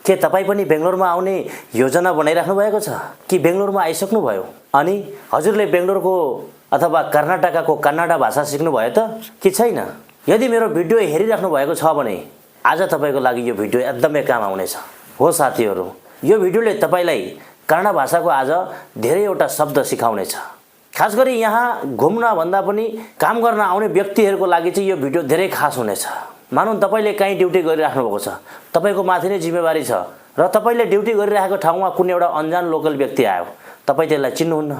के तपाईँ पनि बेंगलोरमा आउने योजना बनाइराख्नु भएको छ कि बेंगलोरमा आइसक्नु भयो अनि हजुरले बेंगलोरको अथवा कर्नाटकको कन्नड भाषा सिक्नु भयो त कि छैन? यदि मेरो भिडियो हेरिराख्नु भएको छ भने आज तपाईको लागि यो भिडियो एकदमै काम आउनेछ। हो साथीहरू, यो भिडियोले तपाईलाई कन्नड भाषाको आज धेरैवटा शब्द सिकाउनेछ। खास गरी यहाँ घुम्न भन्दा पनि काम गर्न आउने व्यक्तिहरूको लागि चाहिँ यो भिडियो धेरै खास हुनेछ। मानौं तपाईले कहीँ ड्युटी गरिराख्नु भएको छ, तपाईको माथि नै जिम्मेवारी छ र तपाईले ड्युटी गरिरहेको ठाउँमा कुनै एउटा अनजान लोकल व्यक्ति आयो, तपाई त्यसलाई चिन्नुहुन्न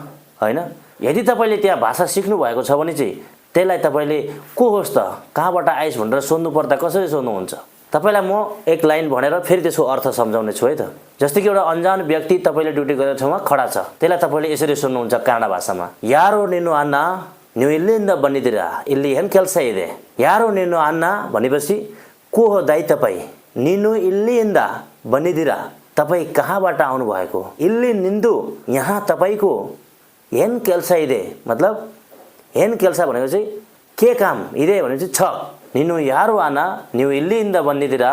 हैन? यदि तपाईले त्यहाँ भाषा सिक्नु भएको छ भने चाहिँ त्यसलाई तपाईले को होस् त, कहाँबाट आइस भनेर सोध्नु पर्दा कसरी सोध्नुहुन्छ? तपाईलाई म एक लाइन भनेर फेरि त्यसको अर्थ सम्झाउने छु है त। जस्तै कि एउटा अनजान व्यक्ति तपाईले ड्युटी गरेको ठाउँमा खडा छ, त्यसलाई तपाईले यसरी सोध्नुहुन्छ कन्नड भाषामा, यारो निन्नु अन्न ನೀವು ಇಲ್ಲಿಂದ ಬಂದಿದ್ದೀರಾ, ಇಲ್ಲಿ ಏನು ಕೆಲಸ ಇದೆ? ಯಾರು ನೀನು ಅಣ್ಣ भनेपछि को हो दाइ तपाई? ನೀನು इल्लीಯಿಂದ ಬಂದಿದ್ದೀರಾ, तपाई कहाँबाट आउनु भएको? ಇಲ್ಲಿ ನಿಂದು यहाँ तपाईको ಏನು ಕೆಲಸ ಇದೆ, मतलब ಏನು ಕೆಲಸ भनेको चाहिँ के काम ಇದೆ भनेपछि छ। ನೀನು ಯಾರು ಅಣ್ಣ, ನೀವು ಇಲ್ಲಿಂದ ಬಂದಿದ್ದೀರಾ,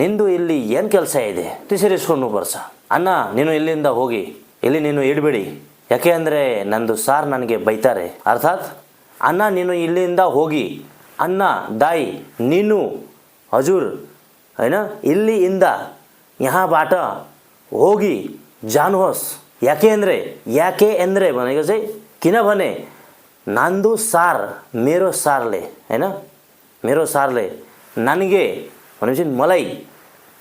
ನಿಂದು ಇಲ್ಲಿ ಏನು ಕೆಲಸ ಇದೆ? त्यसरी सोध्नु पर्छ। ಅಣ್ಣ ನೀನು ಇಲ್ಲಿಂದ ಹೋಗಿ, ಇಲ್ಲಿ ನೀನು ಇಡಬೇಡಿ, ಯಾಕೆ ಅಂದರೆ ನಂದು ಸಾರ್ ನನಗೆ ಬೈತಾರೆ। ಅರ್ಥಾತ್ ಅಣ್ಣ ನೀನು ಇಲ್ಲಿಂದ ಹೋಗಿ, ಅಣ್ಣ दाई ನೀನು हजुर हैन, इल्लीಯಿಂದ यहाँबाट ಹೋಗಿ जानुहोस्। याके एन्द्रे भनेको चाहिँ किनभने ನಂದು सार मेरो सारले हैन, मेरो सारले ನನಗೆ भनेपछि मलाई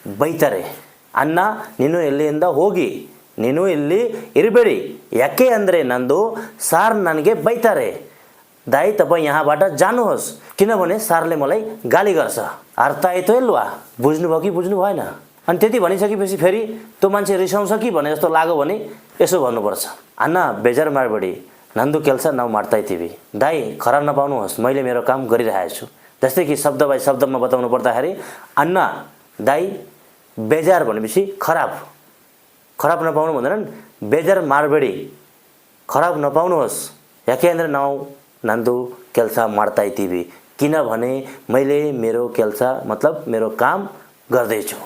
ಬೈತಾರೆ। ಅಣ್ಣ ನೀನು ಇಲ್ಲಿಂದ ಹೋಗಿ, ನೀನು ಇಲ್ಲಿ ಇರಬೇಡಿ, ಯಾಕೆ ಅಂದರೆ ನಂದು ಸಾರ್ ನನಗೆ ಬೈತಾರೆ। दाइ तपाईँ यहाँबाट जानुहोस्, किनभने सारले मलाई गाली गर्छ। अर्थ आयो इल्वा? बुझ्नुभयो कि बुझ्नु भएन? अनि त्यति भनिसकेपछि फेरि त्यो मान्छे रिसाउँछ कि भने जस्तो लाग्यो भने यसो भन्नुपर्छ, अन्न बेजार मारबडी ನಂದು ಕೆಲಸ ನಾವು ಮಾಡ್ತಾ ಇದ್ದೀವಿ, दाइ खराब नपाउनुहोस्, मैले मेरो काम गरिरहेको छु। जस्तै कि शब्द बाई शब्दमा बताउनु पर्दाखेरि अन्न दाइ बेजार भनेपछि खराब नपाउनु भन्दैनन्, बेजार मारबेडी खराब नपाउनुहोस्, याके ಅಂದ್ರೆ ನಾವು ನಂದು ಕೆಲಸ ಮಾಡ್ತಾ ಇದ್ದೀವಿ, किनभने मैले मेरो ಕೆಲಸ मतलब मेरो काम गर्दैछु।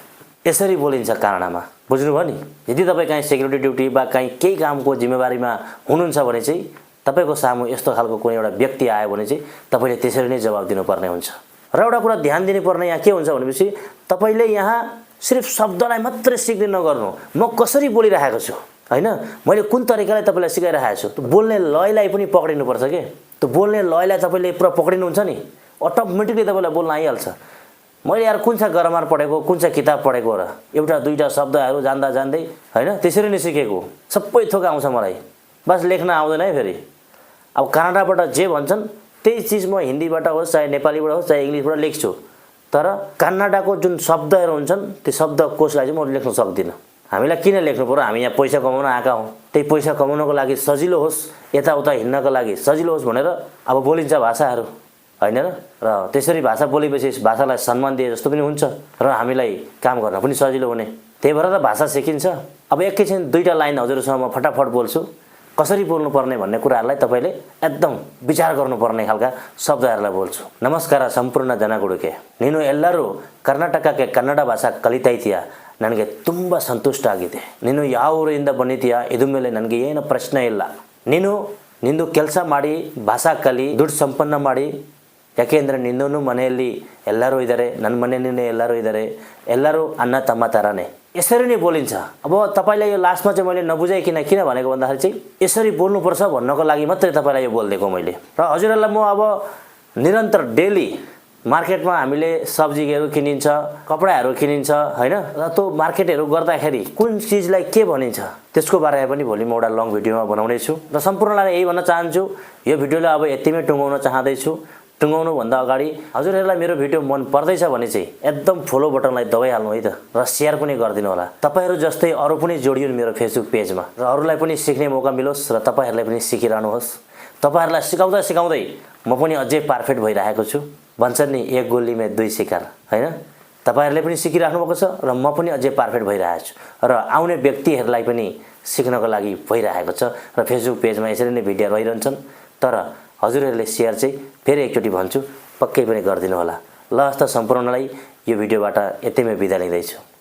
यसरी बोलिन्छ कन्नडमा, बुझ्नुभयो नि? यदि तपाईँ कहीँ सेक्युरिटी ड्युटी वा कहीँ केही कामको जिम्मेवारीमा हुनुहुन्छ भने चाहिँ तपाईको सामु यस्तो खालको कुनै एउटा व्यक्ति आयो भने चाहिँ तपाईले त्यसरी नै जवाफ दिनुपर्ने हुन्छ। र एउटा कुरा ध्यान दिनुपर्ने यहाँ के हुन्छ भनेपछि तपाईले यहाँ सिर्फ शब्दलाई मात्रै सिक्ने नगर्नु, म कसरी बोलिरहेको छु हैन, मैले कुन तरिकाले तपाईलाई सिकाइरहेको छु, त्यो बोल्ने लयलाई पनि पक्रिनुपर्छ के। त्यो बोल्ने लयलाई तपाईले पुरा पक्रिनुहुन्छ नि, अटोमेटिकली तपाईलाई बोल्न आइहाल्छ। मैले यार कुन चाहिँ ग्रामर पढेको, कुन चाहिँ किताब पढेको र एउटा दुईटा शब्दहरू जान्दा जान्दै हैन त्यसरी नै सिकेको, सबै थोक आउँछ मलाई, बस लेख्न आउँदैन है। फेरि अब कन्नडबाट जे भन्छन् त्यही चीज म हिन्दीबाट होस् चाहे नेपालीबाट होस् चाहे इंग्लिशबाट लेख्छु, तर कन्नडको जुन शब्दहरू हुन्छन् त्यो शब्दकोशलाई चाहिँ म लेख्न सक्दिनँ। हामीलाई किन लेख्नु पर्यो? हामी यहाँ पैसा कमाउन आएका हौं, त्यही पैसा कमाउनको लागि सजिलो होस्, यताउता हिँड्नको लागि सजिलो होस् भनेर अब बोलिन्छ भाषाहरू हैन र त्यसरी भाषा बोलेपछि भाषालाई सम्मान दिए जस्तो पनि हुन्छ र हामीलाई काम गर्न पनि सजिलो हुने, त्यही भएर त भाषा सिकिन्छ। अब एकैछिन दुईटा लाइन हजुरसँग म फटाफट बोल्छु, कसरी बोल्नु पर्ने भन्ने कुराहरुलाई तपाईले एकदम विचार गर्नुपर्ने खालका शब्दहरुलाई बोल्छु। नमस्कार सम्पूर्ण जनगुडुके, ನೀನು ಎಲ್ಲರೂ ಕರ್ನಾಟಕಕ್ಕೆ ಕನ್ನಡ ಭಾಷಾ ಕಲಿತಾ ಇದೀಯಾ, ನನಗೆ ತುಂಬಾ ಸಂತೋಷ ಆಗಿದೆ। ನೀನು ಯಾವ ಊರಿಂದ ಬಂದಿದ್ದೀಯಾ ಇದು ಮೇಲೆ ನನಗೆ ಏನು ಪ್ರಶ್ನೆ ಇಲ್ಲ, ನೀನು ನಿಂದು ಕೆಲಸ ಮಾಡಿ ಭಾಷಾ ಕಲಿ ದುಡ್ಡು ಸಂಪನ್ನ ಮಾಡಿ, ಯಾಕೆಂದ್ರೆ ನಿನ್ನೂ ಮನೆಯಲ್ಲಿ ಎಲ್ಲರೂ ಇದ್ದಾರೆ, ನನ್ನ ಮನೆಯಲ್ಲಿ ಎಲ್ಲರೂ ಇದ್ದಾರೆ, ಎಲ್ಲರೂ ಅಣ್ಣ ತಮ್ಮ ತರಾನೇ, यसरी नै बोलिन्छ। अब तपाईलाई यो लास्टमा चाहिँ मैले नबुझाइकिन किन भनेको भन्दाखेरि चाहिँ यसरी बोल्नु पर्छ भन्नको लागि मात्रै तपाईलाई यो बोल्देको मैले। र हजुरहरुलाई म अब निरन्तर डेली मार्केटमा हामीले सब्जीहरु किनिन्छ, कपडाहरु किनिन्छ हैन, र त्यो मार्केटहरु गर्दाखेरि कुन चीजलाई के भनिन्छ त्यसको बारेमा पनि भोलि म एउटा लङ भिडियोमा बनाउने छु। र सम्पूर्णलाई यही भन्न चाहन्छु, यो भिडियोलाई अब यतिमै टुङ्गाउन चाहदै छु। टुङ्गाउनु भन्दा अगाडि हजुरहरुलाई मेरो भिडियो मन पर्दैछ भने चाहिँ एकदम फलो बटनलाई दबाइहाल्नु है त, र शेयर पनि गरिदिनु होला। तपाईहरु जस्तै अरु पनि जोडिनु मेरो फेसबुक पेजमा, र अरूलाई पनि सिक्ने मौका मिलोस् र तपाईहरुलाई पनि सिकिरहनु होस्। तपाईहरुलाई सिकाउँदा सिकाउँदै म पनि अझै परफेक्ट भइरहेको छु। भन्छन् नि एक गोलीमा दुई शिकार हैन, तपाईहरुले पनि सिकिराख्नु भएको छ र म पनि अझै परफेक्ट भइरहेको छु, र आउने व्यक्तिहरुलाई पनि सिक्नको लागि भइरहेको छ। र फेसबुक पेजमा यसरी नै भिडियो रहिरहन्छन्, तर हजुरहरुले शेयर चाहिँ फेरि एकचोटी भन्छु पक्कै पनि गरिदिनु होला। ल हस्त सम्पूर्णलाई यो भिडियोबाट यतिमै बिदा लिँदैछु।